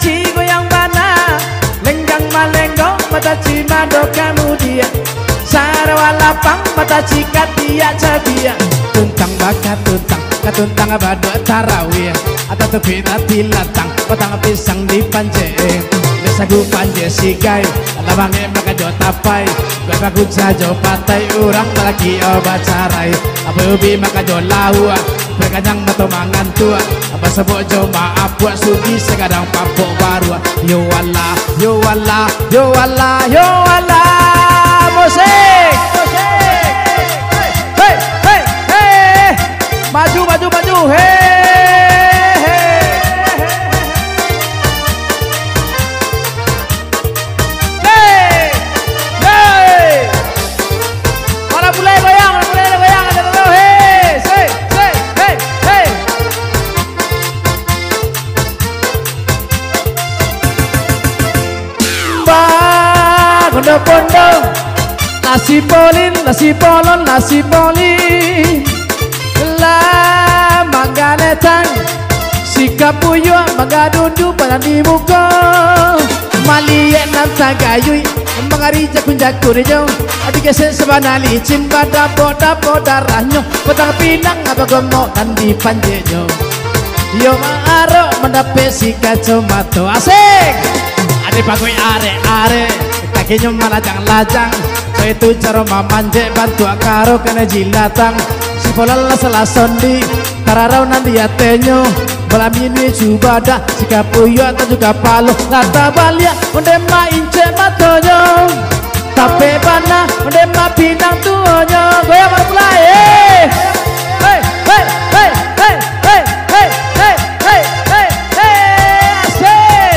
ci goyang bana, lenggang malenggong mata ci mado kamu dia, Sarawak lapang mata ci katia cabia, tuntang bakat tuntang katuntang bado tarawih, atau tepi nanti latang, potang pisang di panjang. Sagu panje sigai lawange maka do tapai gue bagu jajo patai urang lagi obat carai apa ubi maka do lau berkanyang mato mangan tua apa sebut jo maaf buat sugi sekadang papok baru yo wala yo wala yo wala yo wala musik hey hey hey maju maju maju hey pondok-pondok nasi polin, nasi polon, nasi polin lah mangga letang sikap puyo mangga dundu pada di muka malien nam tagayui mangari jakun jakurejo adik kesen sebana licin pada poda darahnya petang pinang apa gemok dan di panjejo yo maro mendape si kacamato asik ade pagoi are kakinya malajang-lajang so itu cara mamanje bantu akaro kena jilatang si polala salah sondi tararau nanti atenyo balamini cubada jika puyo atau juga palo lata balia mendema ince matonyo tape pana mendema pinang tuonyo goyang mulai hey hey hey hey hey hey hey hey hey hey asik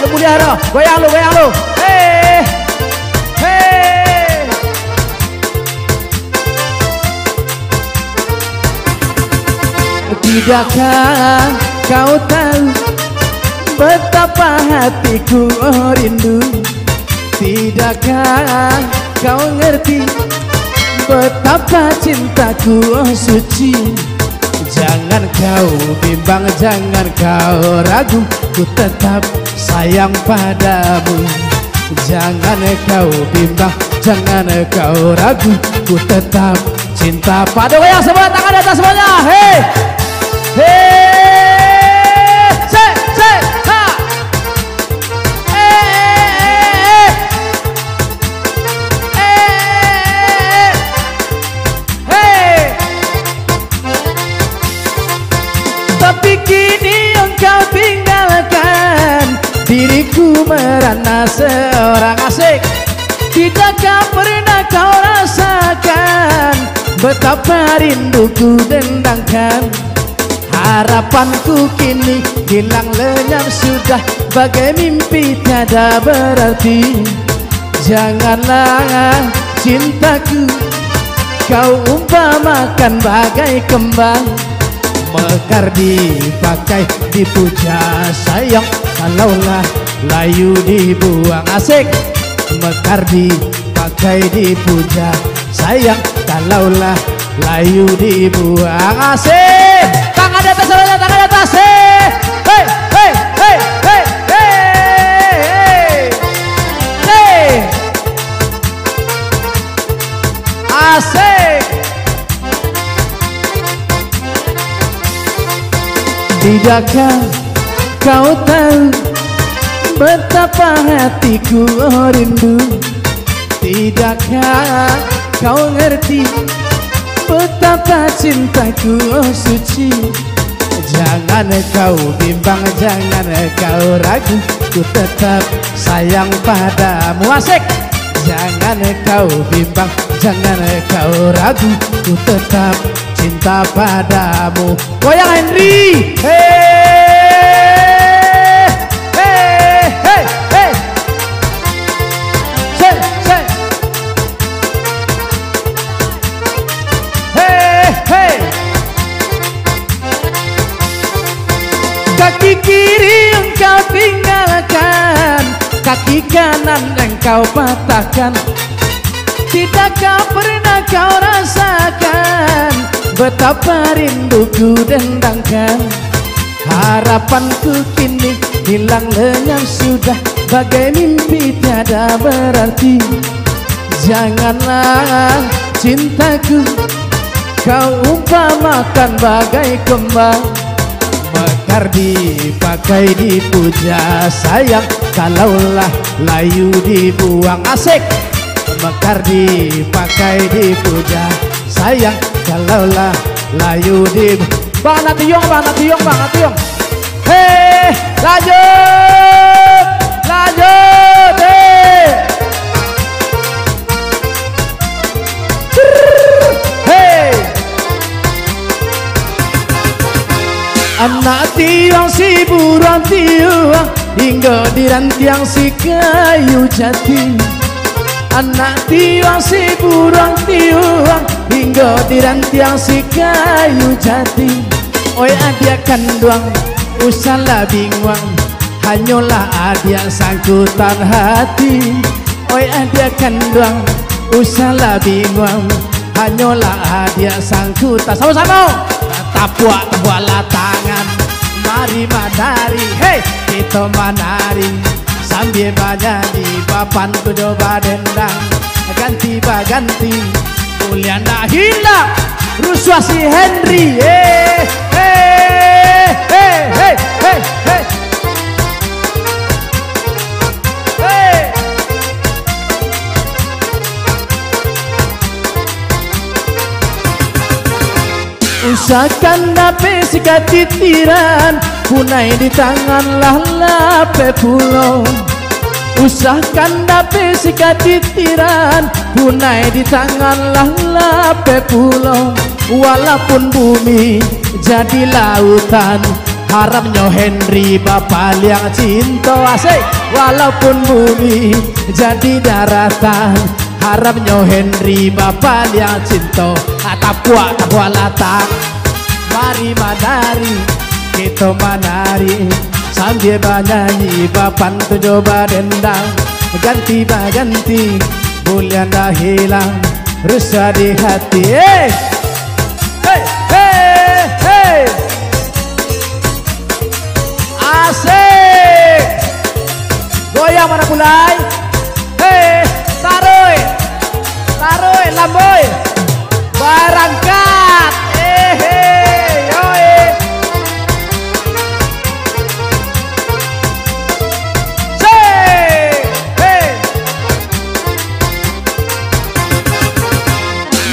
lu mulia hero, goyang lu, hey, hey. Tidakkah kau tahu betapa hatiku rindu? Tidakkah kau ngerti betapa cintaku suci? Jangan kau bimbang, jangan kau ragu, ku tetap sayang padamu. Jangan kau bimbang, jangan kau ragu, ku tetap cinta padamu. Yang sebelah tangan di atas semuanya. Hey, hey, se, ha, tapi kini engkau tinggalkan diriku merana seorang asik. Tidakkah pernah kau rasakan betapa rinduku dendangkan? Harapanku kini hilang lenyap sudah, bagai mimpi tiada berarti. Janganlah cintaku kau umpamakan bagai kembang, mekar dipakai dipuja sayang, kalaulah layu dibuang. Asik, mekar dipakai dipuja sayang, kalaulah layu dibuang. Asik, tangan di atas, tangan di atas. Hey, hey, hey, hey, hey, hey, asik. Tidakkah kau tahu betapa hatiku rindu? Tidakkah kau ngerti betapa cintaku suci? Jangan kau bimbang, jangan kau ragu, ku tetap sayang padamu. Asik, jangan kau bimbang, jangan kau ragu, ku tetap cinta padamu. Goyang Henry, hey, hey, hey, hey, say, hey, hey. Kaki kiri engkau tinggalkan, kaki kaki kanan engkau patahkan. Tidakkah pernah kau rasakan betapa rinduku dendangkan? Harapanku kini hilang lenyap sudah, bagai mimpi tiada berarti. Janganlah cintaku kau umpamakan bagai kembang, mekar dipakai dipuja sayang, kalaulah layu dibuang. Asik. Mekar dipakai dipuja sayang, kalaulah layu dibuang. Bang Nationg, Bang Nationg, Bang Nationg. Hei, lanjut, lanjut, hei. Hei. Anak tiang si buruan tiang, hingga dirantiang si kayu jati. Anak tiang si buruan tiang, hingga dirantiang si kayu jati. Oi adia kanduang, usahlah bingung, hanyalah adia sangkutan hati. Oi adia kanduang, usahlah bingung, hanyalah adia sangkutan. Sama-sama. Tapuak-tapuaklah tangan, mari madari, hei kita menari sambil menyanyi papan coba dendang. Ganti baganti, mulia ndak hilang, rusuh si Henry. Usahakan dapat sikat titiran, punai di tangan lah lape pulau. Usahakan dapat sikat titiran, punai di tangan lah lape pulau. Walaupun bumi jadi lautan, harapnya Henry bapak yang cinta. Asik. Walaupun bumi jadi daratan, harapnya Henry bapak yang cinta. Tapuak latang, mari menari kita menari sambil menyanyi papan coba dendang. Ganti baganti, mulia ndak hilang, resah di hati. Asik. Goyang mana mulai? Taruh, taruh, lamboy. Berangkat, yoi.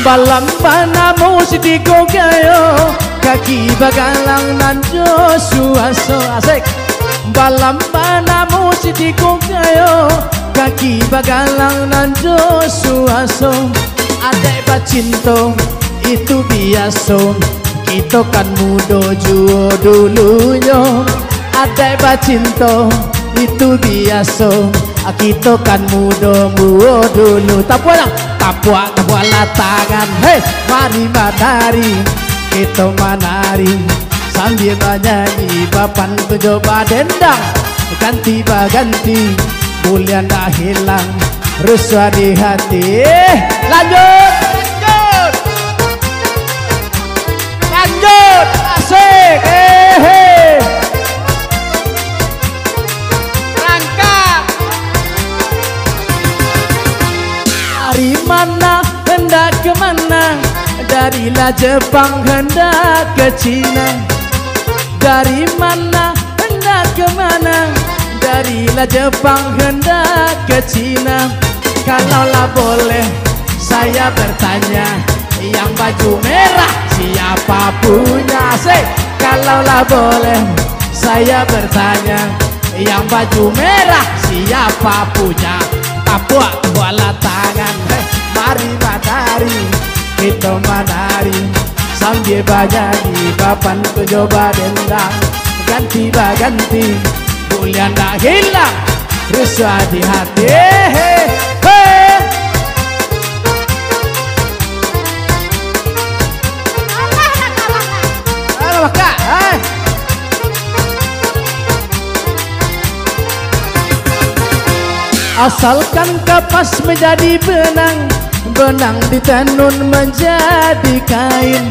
Balam panamu sidiko kayo, kaki bagalang nanjo suaso. Asik. Balam panamu sidiko kayo, kaki bagalang nanjo suaso. Adek bacinto itu biasa, kita kan muda juo dulunya. Adek bacinto itu biasa, kita kan muda dulu. Tapuak-tapuaklah tangan, hei mari menari kita menari sambil menyanyi papan coba dendang. Ganti baganti, mulia ndak hilang, resah di hati. Lanjut, lanjut, lanjut. Asik. Rangka. Dari mana hendak kemana? Darilah Jepang hendak ke Cina. Dari mana hendak kemana? Darilah Jepang hendak ke Cina. Kalaulah boleh saya bertanya, yang baju merah siapa punya? Sih, kalaulah boleh saya bertanya, yang baju merah siapa punya? Tapuak-tapuaklah tangan, mari menari kita menari sambil menyanyi papan coba dendang. Ganti baganti, mulia ndak hilang, resah di hati. Asalkan kapas menjadi benang, benang ditenun menjadi kain.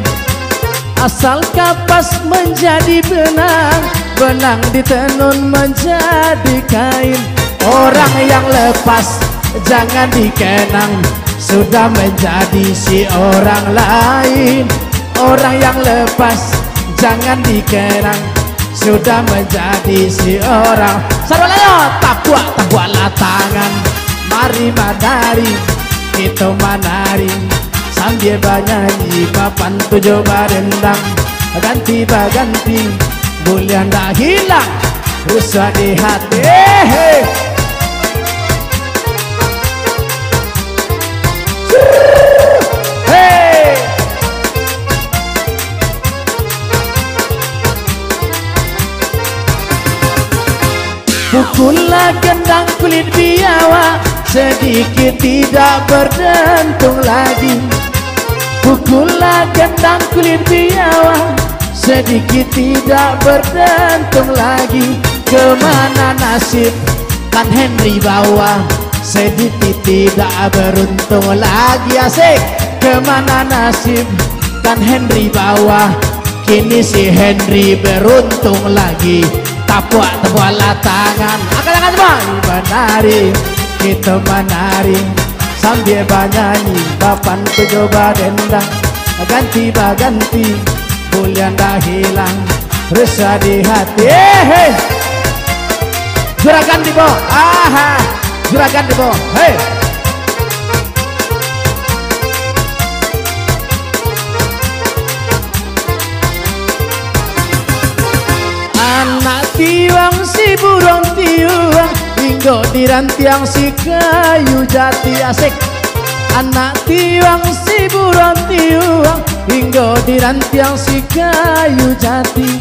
Asal kapas menjadi benang, benang ditenun menjadi kain. Orang yang lepas jangan dikenang, sudah menjadi si orang lain. Orang yang lepas jangan dikenang, sudah menjadi si orang. Sarwalayo tabuaklah tangan, mari madari kita menari sambil bernyanyi papan tujuh barendang. Ganti baganti bulan dah hilang rusak di hati. Pukullah gendang kulit biawak, sedikit tidak berdentung lagi. Pukullah gendang kulit biawak, sedikit tidak berdentung lagi. Kemana nasib kan Henry bawa, sedikit tidak beruntung lagi. Asik. Kemana nasib kan Henry bawa, kini si Henry beruntung lagi. Tabuaklah tangan, angkat semua, menari, kita menari sambil bernyanyi papan tujuh barendang. Ganti baganti bulan dah hilang resah di hati. Juragan di bawah, aha, juragan di bawah, hei. Anak tiwang si burung tiwang, hingga di rantiang si kayu jati. Asik. Anak tiwang si burung tiwang, hingga di rantiang si kayu jati.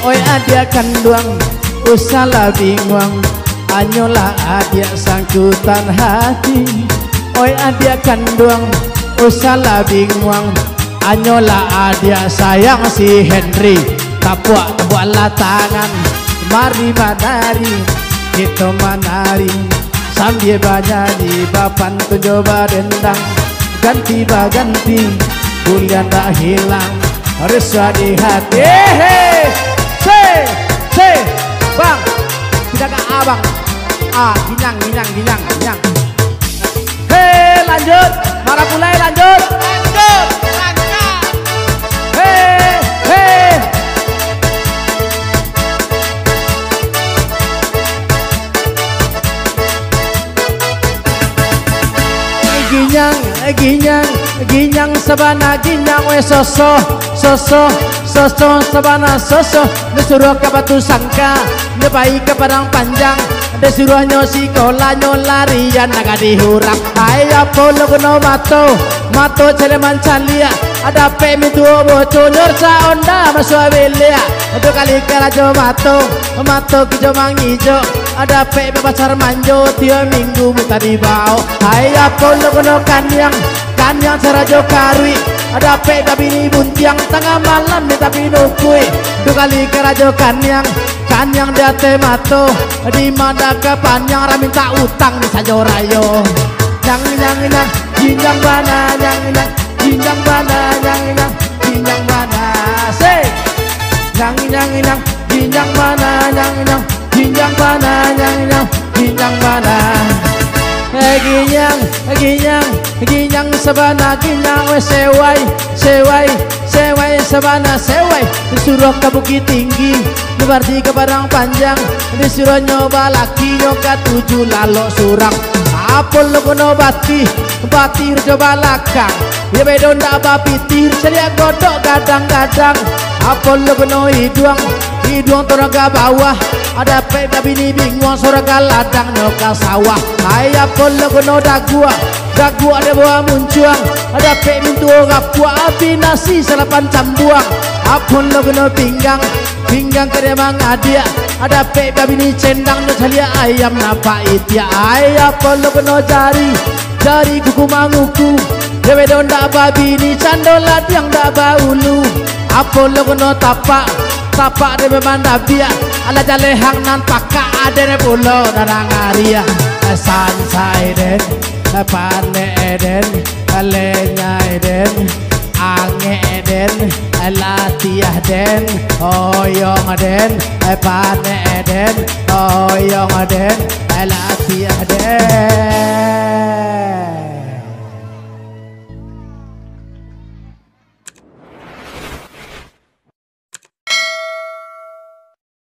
Oi adia kanduang usahlah bingung, anyola adia sangkutan hati. Oi adia kanduang usahlah bingung, anyola adia sayang si Henry. Tabuaklah tangan, mari menari, kita menari sambil bernyanyi papan tujuh barendang. Ganti baganti bulan tak hilang resah di hati. Bang, tidak ke abang. Ginyang. Hei, lanjut, marah mulai lanjut. Hei. Ginyang sabana ginyang we soso sabana soso. Disuruh ke batu sangka, depai ke padang panjang, disuruh nyosi kola nyolarian naga dihurang. Ayah polo keno mato celeman calia, ada pemi tuo boco nyorsa onda maswabelia. Itu kali kerajo mato kijo mangijo, ada pemi pacar manjo tiap minggu muta di bawah. Ayah polo keno kanyang serajo karui, ada peda bini buntiang tengah malam minta pinukui. Dua kali kerajo kanyang dia mato di mana kepanjang raminta utang di sajo rayo. Nyang jinjang bana jinjang bana se nyang jinjang bana jinjang bana. Ginyang sabana ginyang we sewai sabana sewai. Disuruh ke Bukit Tinggi, berarti ke Padang Panjang, disuruh nyoba laki nyoka 7 lalok surang. Apol lo kono batir coba lakang, ya bedo ndak bapitir ceria godok gadang-gadang. Apol lo kono hiduang toraga bawah, ada peda bini bingung soraga ladang nyoka sawah. Ayah polo kono dagua ada buah muncuang, ada pe mintu gapua api nasi salapan cambuang. Apon lo kono pinggang kere mangadia, ada pe bini cendang no calia ayam napa itia. Ayah polo kono jari kuku manguku, dewe donda babini candolat yang dak baulu. Apon lo kono tapak de memandabia, ala jalehang nan pakak adere pulau darang aria. sansai den pane den lenyai den ange den latiah den oyong den pane den oyong den latiah den